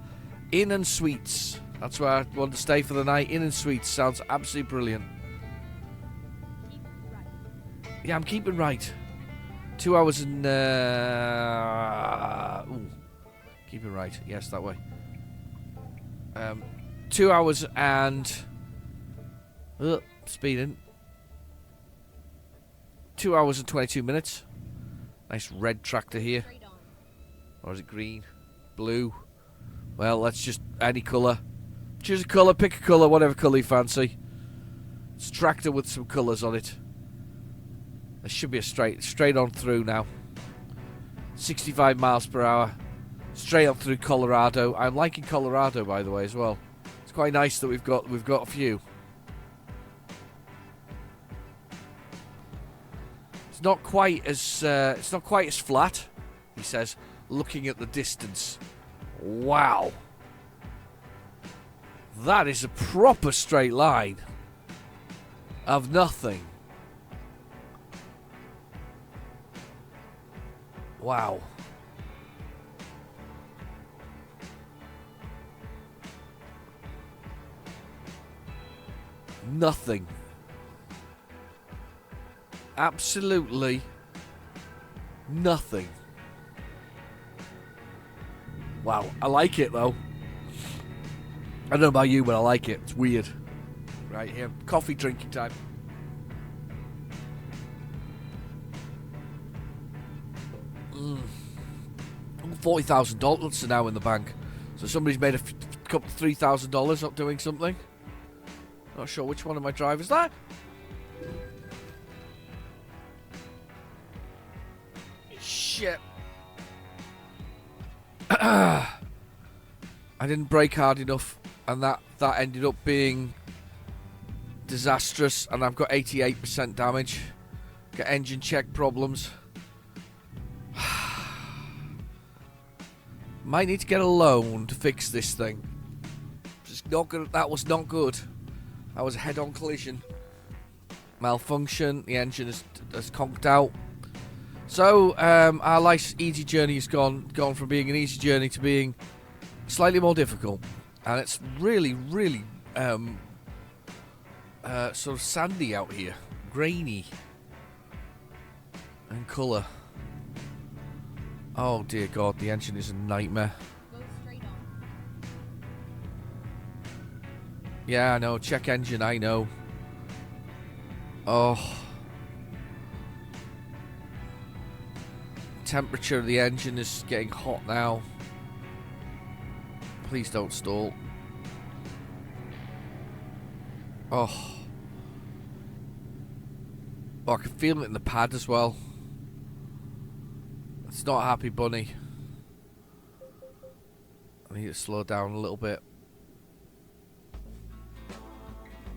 Inn and Suites. That's where I want to stay for the night. Inn and Suites sounds absolutely brilliant. Yeah, I'm keeping right. 2 hours and... ooh. Keeping right. Yes, that way. 2 hours and... speeding. 2 hours and 22 minutes. Nice red tractor here. Or is it green? Blue? Well, let's just... any colour. Choose a colour, pick a colour, whatever colour you fancy. It's a tractor with some colours on it. There should be a straight on through now. 65 miles per hour. Straight on through Colorado. I'm liking Colorado, by the way, as well. It's quite nice that we've got a few. It's not quite as flat, he says, looking at the distance. Wow. That is a proper straight line of nothing. Wow. Nothing. Absolutely nothing. Wow, I like it though. I don't know about you, but I like it. It's weird. Right here, coffee drinking time. $40,000 now in the bank. So somebody's made a couple $3,000 up doing something. Not sure which one of my drivers that. Shit. I didn't brake hard enough, and that ended up being disastrous, and I've got 88% damage. Got engine check problems. Might need to get a loan to fix this thing. Just not good. That was not good. That was a head-on collision. Malfunction. The engine has conked out. So our life's easy journey has gone from being an easy journey to being slightly more difficult, and it's really, really sort of sandy out here, grainy, and colour. Oh dear God, the engine is a nightmare. Go straight on. Yeah, I know. Check engine, I know. Oh. Temperature of the engine is getting hot now. Please don't stall. Oh. Oh, I can feel it in the pad as well. It's not a happy bunny. I need to slow down a little bit.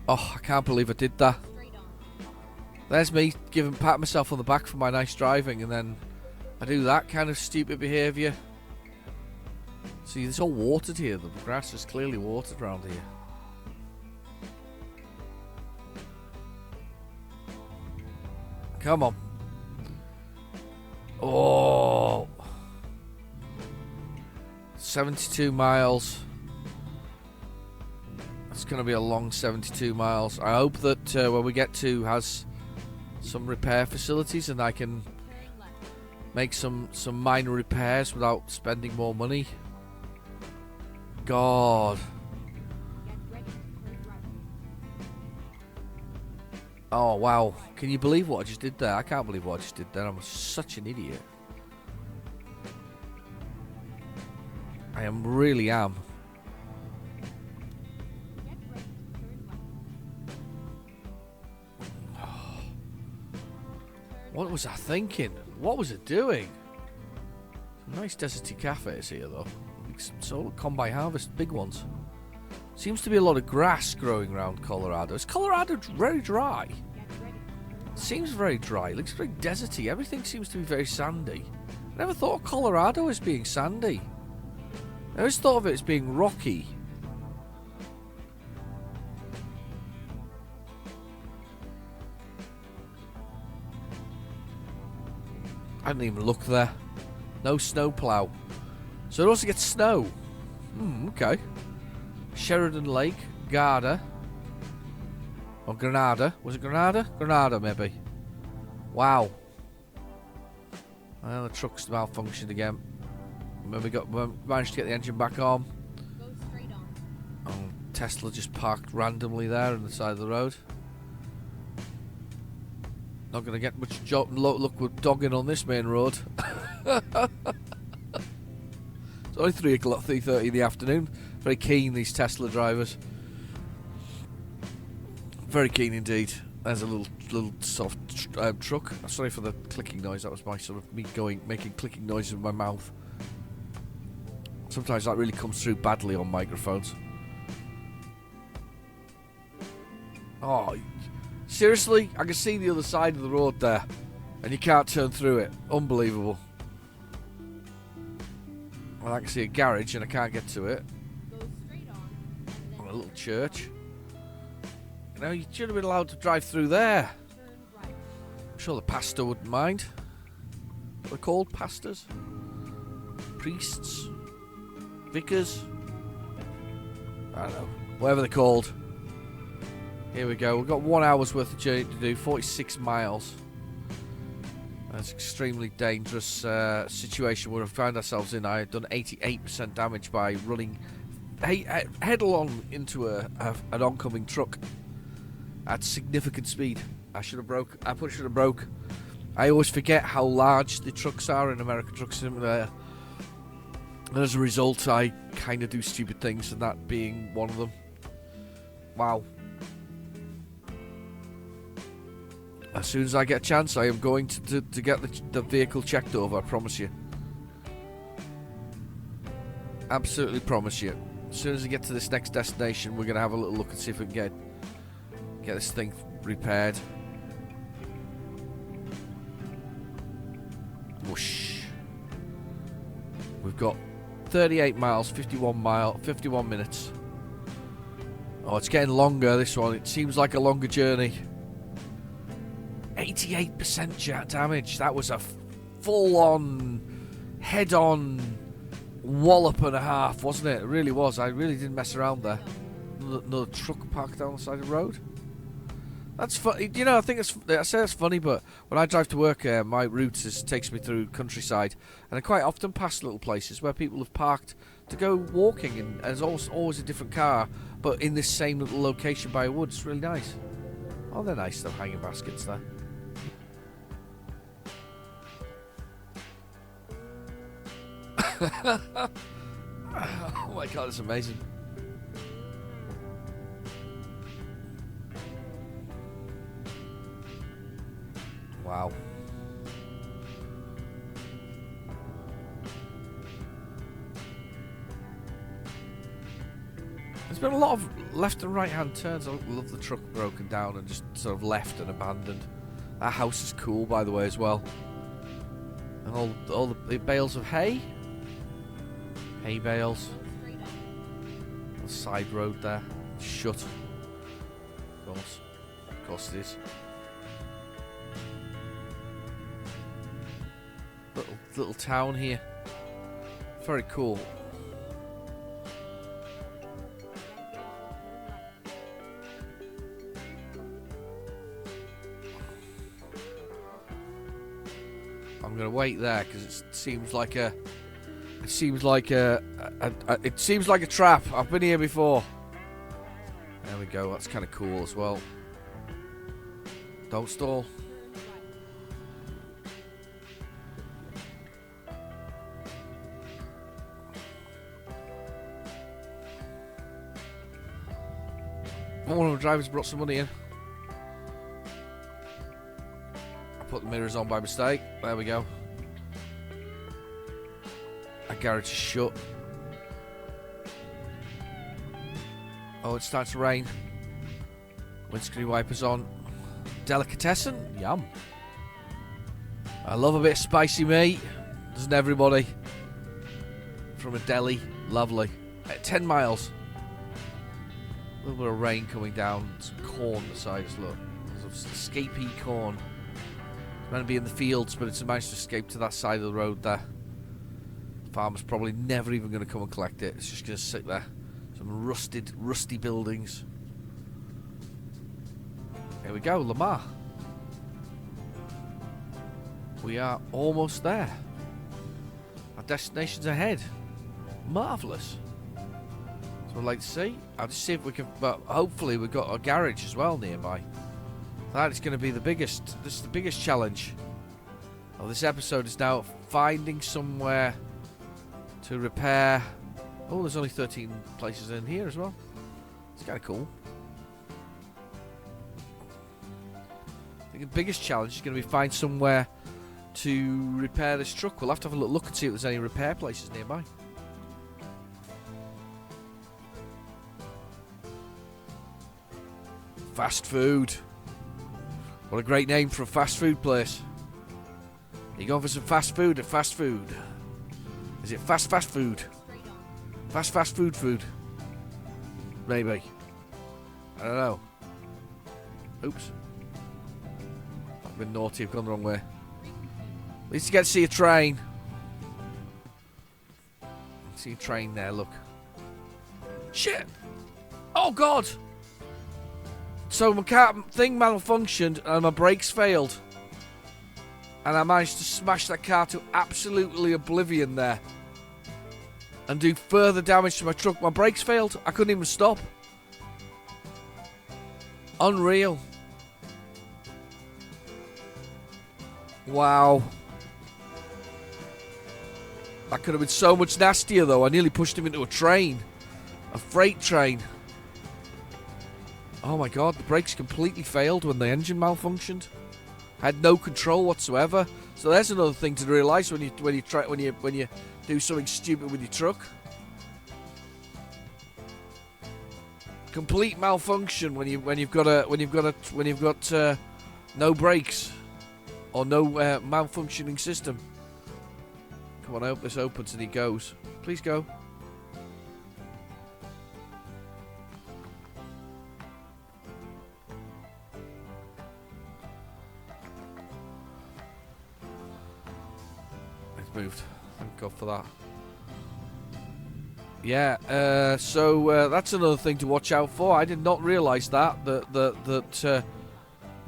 Oh, I can't believe I did that. Straight on. There's me pat myself on the back for my nice driving, and then I do that kind of stupid behaviour. See, it's all watered here. The grass is clearly watered around here. Come on. Oh. 72 miles. It's going to be a long 72 miles. I hope that when we get to has some repair facilities and I can Turn left. make some minor repairs without spending more money. God. Get ready to turn right. Oh, wow. Can you believe what I just did there? I can't believe what I just did there. I'm such an idiot. I really am. Get ready to turn left. What was I thinking? What was it doing? Some nice deserty cafes here, though. So combine harvest, big ones. Seems to be a lot of grass growing around Colorado. Is Colorado very dry? Get ready to turn left. Seems very dry. It looks very deserty. Everything seems to be very sandy. I never thought of Colorado as being sandy. I always thought of it as being rocky. I didn't even look there. No snow plow. So it also gets snow. Okay. Sheridan Lake, Garda. Or Granada. Was it Granada? Granada, maybe. Wow. Well, the truck's malfunctioned again. When we managed to get the engine back on. Go straight on. Tesla just parked randomly there on the side of the road. Not going to get much luck with dogging on this main road. It's only 3:30 in the afternoon. Very keen, these Tesla drivers. Very keen indeed. There's a little soft truck. Sorry for the clicking noise. That was my sort of me making clicking noises with my mouth. Sometimes that really comes through badly on microphones. Oh, seriously? I can see the other side of the road there, and you can't turn through it. Unbelievable. Well, I can see a garage, and I can't get to it. Go straight on. And then Or a little church. You know, you should have been allowed to drive through there. turn right. I'm sure the pastor wouldn't mind. What are they called? Pastors? Priests? Vicars? I don't know. Whatever they're called. Here we go. We've got 1 hour's worth of journey to do. 46 miles. That's an extremely dangerous situation we found ourselves in. I had done 88% damage by running head-on into an oncoming truck at significant speed. I should have broke. I probably should have broke. I always forget how large the trucks are in American Truck Simulator. And as a result, I kind of do stupid things, and that being one of them. Wow. As soon as I get a chance, I am going to get the vehicle checked over, I promise you. Absolutely promise you. As soon as we get to this next destination, we're going to have a little look and see if we can get this thing repaired. Whoosh. We've got 38 miles, 51 minutes. Oh, it's getting longer, this one. It seems like a longer journey. 88% damage. That was a full-on, head-on wallop and a half, wasn't it? It really was. I really didn't mess around there. Another truck parked down the side of the road. That's funny. You know, I think I say it's funny, but when I drive to work, my route takes me through countryside, and I quite often pass little places where people have parked to go walking, and there's always a different car, but in this same little location by a wood. It's really nice. Oh, they're nice, the hanging baskets there. Oh my god, it's amazing. Wow. There's been a lot of left and right hand turns. I love the truck broken down and just sort of left and abandoned. That house is cool, by the way, as well. And all the bales of hay. Hay bales. The side road there. Shut. Of course it is. Little town here. Very cool. I'm gonna wait there because it seems like a trap. I've been here before. There we go. That's kind of cool as well. Don't stall. One of the drivers brought some money in. I put the mirrors on by mistake. There we go. Our garage is shut. Oh, it's starting to rain. Windscreen wipers on. Delicatessen? Yum. I love a bit of spicy meat. Doesn't everybody? From a deli. Lovely. 10 miles. A little bit of rain coming down. Some corn on the sides, look. There's escapee corn. It's meant to be in the fields, but it's managed to escape to that side of the road there. The farmer's probably never even going to come and collect it. It's just going to sit there. Some rusty buildings. Here we go, Lamar. We are almost there. Our destination's ahead. Marvellous. So I'd like to see. I'll just see if we can. But hopefully we've got a garage as well nearby. That is going to be the biggest. This is the biggest challenge of this episode. Is now finding somewhere to repair. Oh, there's only 13 places in here as well. It's kind of cool. I think the biggest challenge is going to be find somewhere to repair this truck. We'll have to have a look and see if there's any repair places nearby. Fast food. What a great name for a fast food place. You going for some fast food at fast food? Is it fast food? Fast food? Maybe. I don't know. Oops. I've been naughty, I've gone the wrong way. At least you get to see a train. See a train there, look. Shit! Oh god! So my car thing malfunctioned and my brakes failed. And I managed to smash that car to absolutely oblivion there. And do further damage to my truck. My brakes failed. I couldn't even stop. Unreal. Wow. That could have been so much nastier though. I nearly pushed him into a train. A freight train. Oh my god, the brakes completely failed when the engine malfunctioned. I had no control whatsoever. So there's another thing to realise when you do something stupid with your truck. Complete malfunction when you've got no brakes or no malfunctioning system. Come on, I hope this opens and he goes. Please go. It's moved. Thank God for that. Yeah, so that's another thing to watch out for. I did not realise that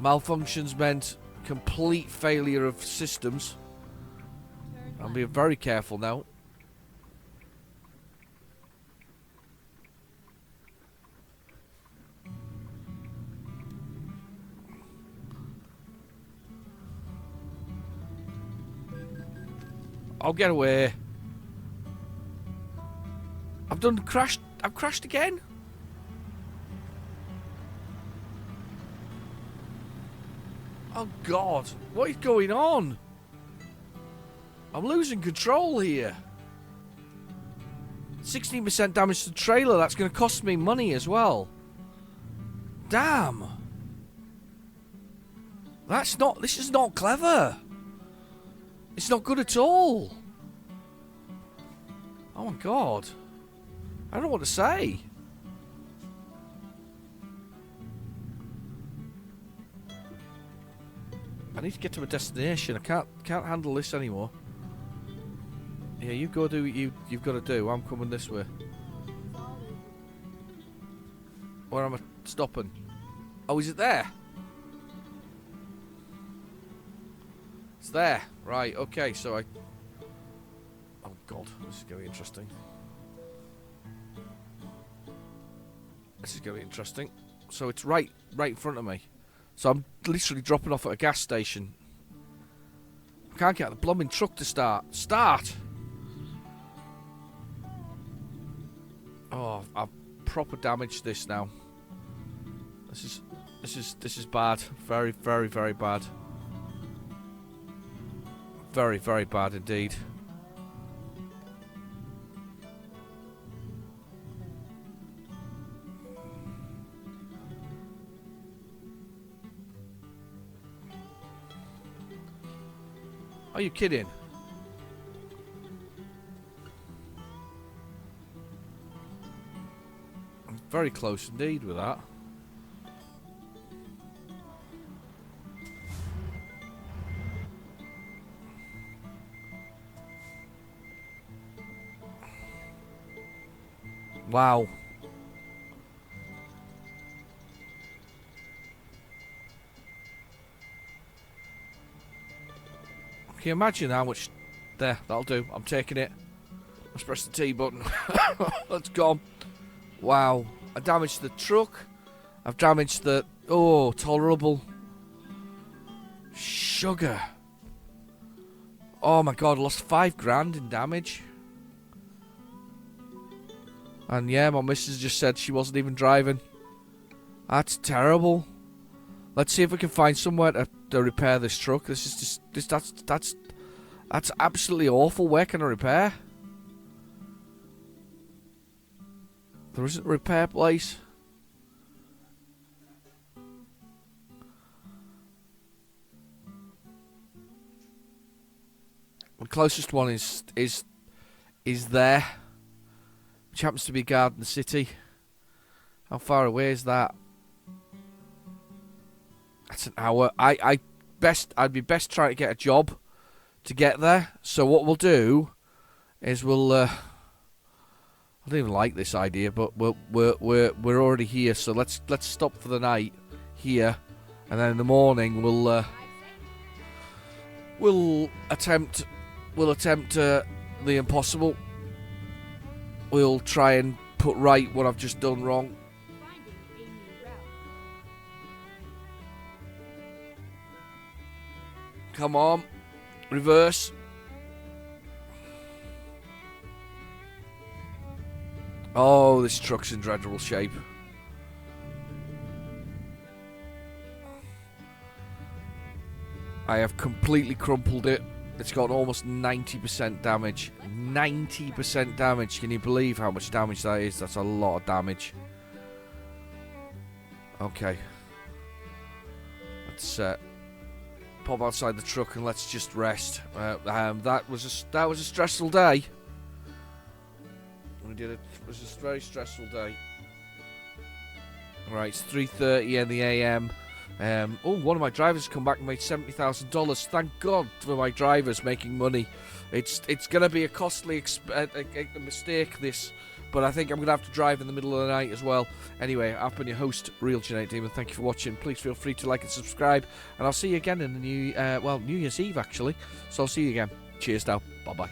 malfunctions meant complete failure of systems. I'll be very careful now. I'll get away. I've crashed again? Oh God, what is going on? I'm losing control here. 16% damage to the trailer, that's going to cost me money as well. Damn. This is not clever. It's not good at all. Oh my God. I don't know what to say. I need to get to a destination. I can't handle this anymore. Yeah, you go do what you've got to do. I'm coming this way. Where am I stopping? Oh, is it there? It's there. Right, okay, so I... Oh God, this is going to be interesting. This is going to be interesting. So it's right in front of me. So I'm literally dropping off at a gas station. I can't get the blooming truck to start. Start! Oh, I've proper damaged this now. This is bad. Very, very, very bad. Very, very bad indeed. Are you kidding? I'm very close indeed with that. Wow. Can you imagine how much... There, that'll do. I'm taking it. Let's press the T button. Let's go. Wow. I damaged the truck. I've damaged the... Oh, tolerable. Sugar. Oh my God, I lost 5 grand in damage. And yeah, my missus just said she wasn't even driving. That's terrible. Let's see if we can find somewhere to repair this truck. This is just that's absolutely awful. Where can I repair? There isn't a repair place. The closest one is there, which happens to be Garden City. How far away is that? That's an hour. I'd be best trying to get a job to get there. So what we'll do is we'll. I don't even like this idea, but we're already here, so let's stop for the night here, and then in the morning we'll attempt the impossible. We'll try and put right what I've just done wrong. Finding a new route. Come on, reverse. Oh, this truck's in dreadful shape. I have completely crumpled it. It's got almost 90% damage. 90% damage. Can you believe how much damage that is? That's a lot of damage. Okay. Let's pop outside the truck and let's just rest. That was a stressful day. We did it. It was a very stressful day. Right, it's 3:30 in the AM. One of my drivers come back and made $70,000. Thank God for my drivers making money. It's going to be a costly a mistake, this, but I think I'm going to have to drive in the middle of the night as well. Anyway, I've been your host, Real Genetic Demon. Thank you for watching. Please feel free to like and subscribe, and I'll see you again in the New Year's Eve, actually. So I'll see you again. Cheers now. Bye-bye.